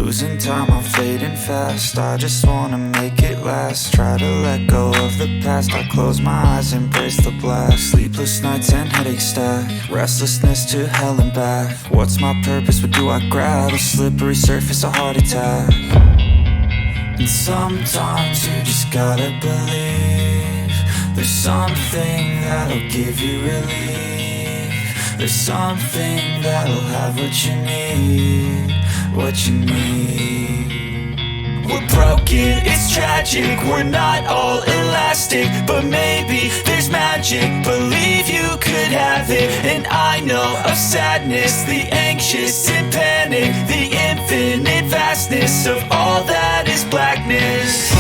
Losing time, I'm fading fast. I just wanna make it last. Try to let go of the past. I close my eyes, embrace the blast. Sleepless nights and headache stack. Restlessness to hell and back. What's my purpose, what do I grab? A slippery surface, a heart attack. And sometimes you just gotta believe there's something that'll give you relief. There's something that'll have what you need, what you need. We're broken, it's tragic, we're not all elastic, but maybe there's magic, believe you could have it. And I know of sadness, the anxious and panic, the infinite vastness of all that is blackness.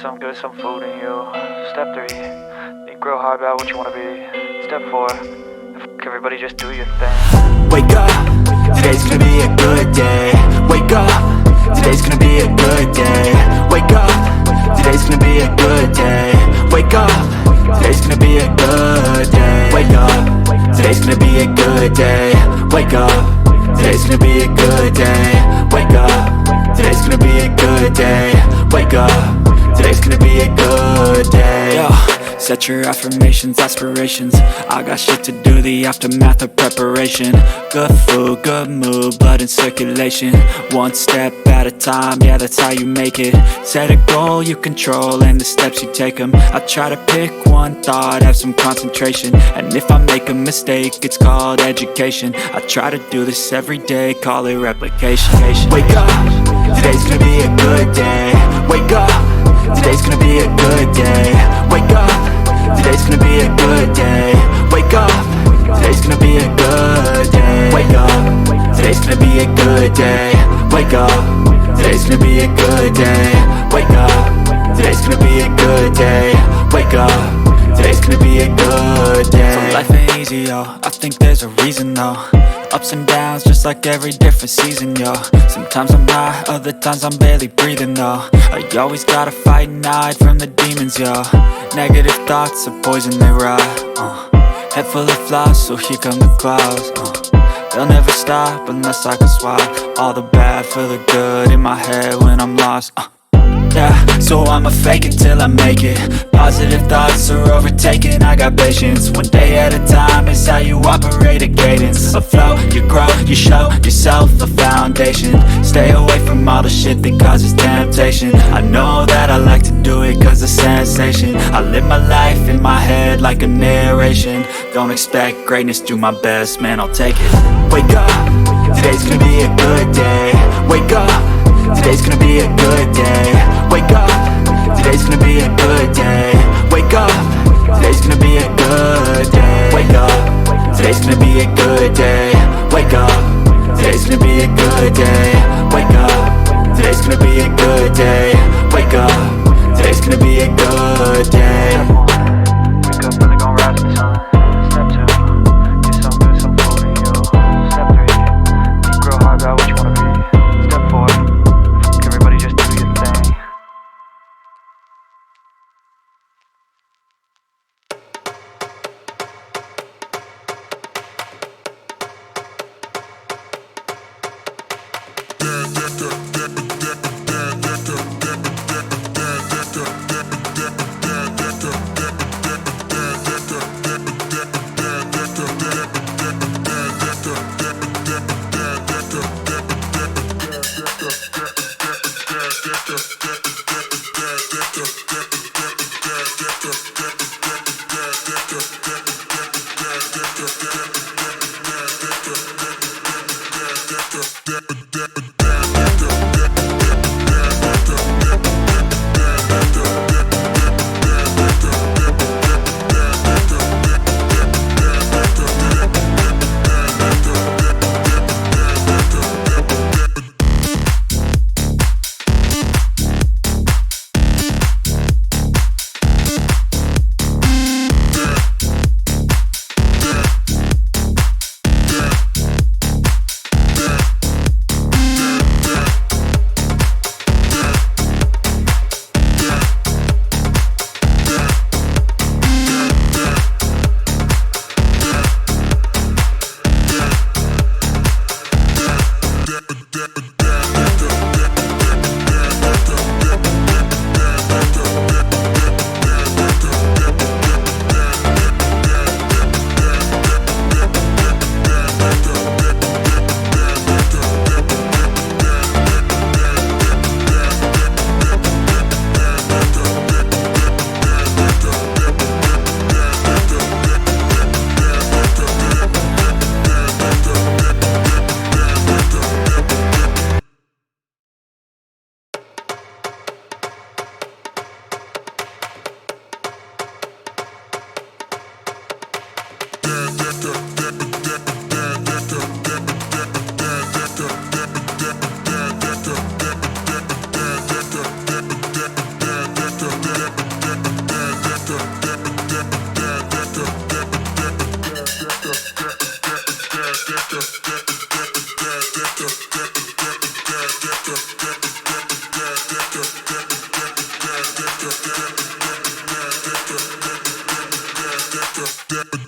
some good, some food in you. Step 3, think real hard about what you wanna be. Step 4, everybody just do your thing. Wake up, today's gonna be a good day. Wake up, today's gonna be a good day. Wake up, today's gonna be a good day. Wake up, today's gonna be a good day. Wake up, today's gonna be a good day. Wake up, today's gonna be a good day. Wake up, today's gonna be a good day. Wake up, today's gonna be a good day. Yo, set your affirmations, aspirations. I got shit to do, the aftermath of preparation. Good food, good mood, blood in circulation. One step at a time, yeah, that's how you make it. Set a goal you control and the steps you take them. I try to pick one thought, have some concentration. And if I make a mistake, it's called education. I try to do this every day, call it replication. Wake up, today's gonna be a good day. Wake up, today's gonna be a good day. Wake up, today's gonna be a good day. Wake up, today's gonna be a good day. Wake up, today's gonna be a good day. Wake up, today's gonna be a good day. Wake up, today's gonna be a good day. Wake up, today's gonna be a good day. So life ain't easy, yo, I think there's a reason though. Ups and downs, just like every different season, yo. Sometimes I'm high, other times I'm barely breathing, though. I always gotta fight and hide from the demons, yo. Negative thoughts are poison, they rot. Head full of flies, so here come the clouds. They'll never stop unless I can swap all the bad for the good in my head when I'm lost. Yeah, so I'ma fake it till I make it. Positive thoughts are overtaken, I got patience. One day at a time is how you operate a cadence. A flow, you grow, you show yourself a foundation. Stay away from all the shit that causes temptation. I know that I like to do it cause it's sensation. I live my life in my head like a narration. Don't expect greatness, do my best, man, I'll take it. Wake up, today's gonna be a good day. Wake up, today's gonna be a good day. Wake up, today's gonna be a good day. Wake up, today's gonna be a good day. Wake up, today's gonna be a good day. Wake up, today's gonna be a good day. Wake up, today's gonna be a good day. Wake up, today's gonna be a good day. Wake up early, gon' rise with the sun. Step 2, get some good, some food in you. Step 3, think real hard about what you wanna be. Step 4, everybody just do your thing. that.